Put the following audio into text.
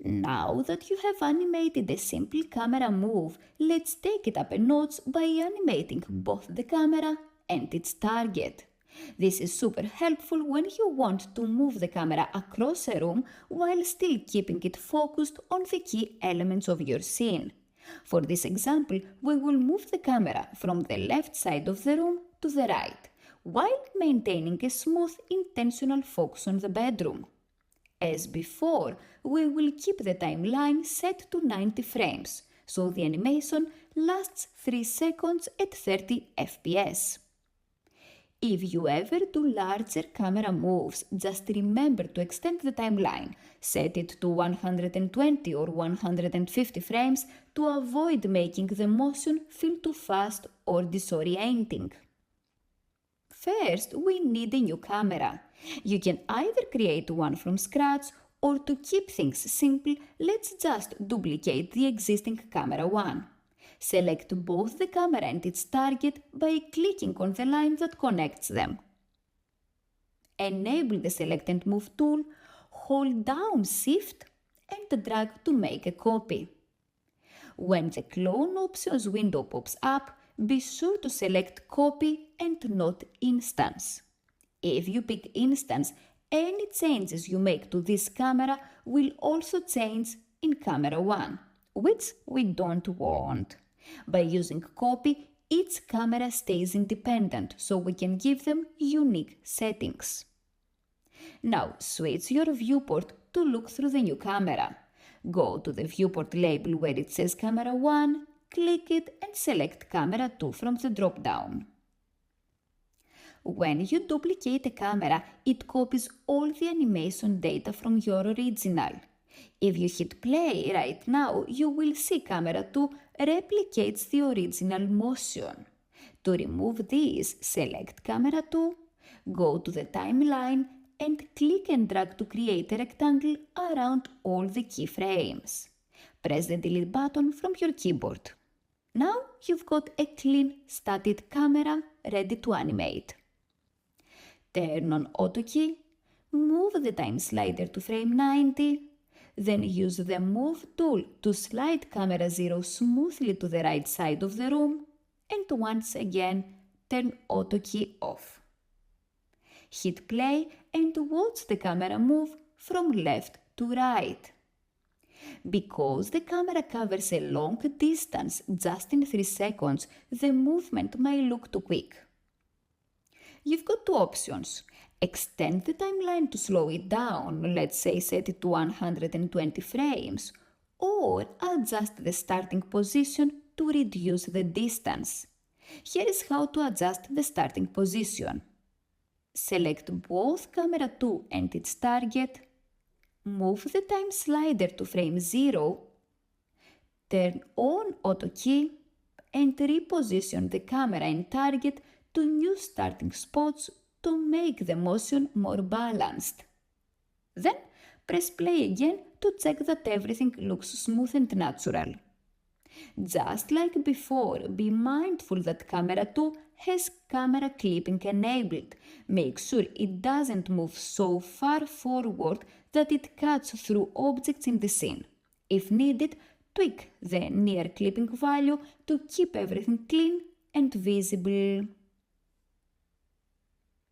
Now that you have animated a simple camera move, let's take it up a notch by animating both the camera and its target. This is super helpful when you want to move the camera across a room while still keeping it focused on the key elements of your scene. For this example, we will move the camera from the left side of the room to the right, while maintaining a smooth, intentional focus on the bedroom. As before, we will keep the timeline set to 90 frames, so the animation lasts 3 seconds at 30 fps. If you ever do larger camera moves, just remember to extend the timeline. Set it to 120 or 150 frames to avoid making the motion feel too fast or disorienting. First, we need a new camera. You can either create one from scratch, or to keep things simple, let's just duplicate the existing camera one. Select both the camera and its target by clicking on the line that connects them. Enable the Select and Move tool, hold down Shift and drag to make a copy. When the Clone Options window pops up, be sure to select Copy and not Instance. If you pick Instance, any changes you make to this camera will also change in Camera 1, which we don't want. By using Copy, each camera stays independent, so we can give them unique settings. Now switch your viewport to look through the new camera. Go to the viewport label where it says Camera 1, click it and select Camera 2 from the drop-down. When you duplicate a camera, it copies all the animation data from your original. If you hit play right now, you will see Camera 2 replicates the original motion. To remove this, select Camera 2, go to the timeline and click and drag to create a rectangle around all the keyframes. Press the delete button from your keyboard. Now you've got a clean, static camera ready to animate. Turn on Auto Key, move the time slider to frame 90, then use the Move tool to slide camera 0 smoothly to the right side of the room, and once again turn Auto Key off. Hit play and watch the camera move from left to right. Because the camera covers a long distance just in 3 seconds, the movement may look too quick. You've got two options. Extend the timeline to slow it down, let's say set it to 120 frames, or adjust the starting position to reduce the distance. Here is how to adjust the starting position. Select both camera 2 and its target, move the time slider to frame 0, turn on Auto Key, and reposition the camera and target to new starting spots to make the motion more balanced. Then press play again to check that everything looks smooth and natural. Just like before, be mindful that camera 2 has camera clipping enabled. Make sure it doesn't move so far forward that it cuts through objects in the scene. If needed, tweak the near clipping value to keep everything clean and visible.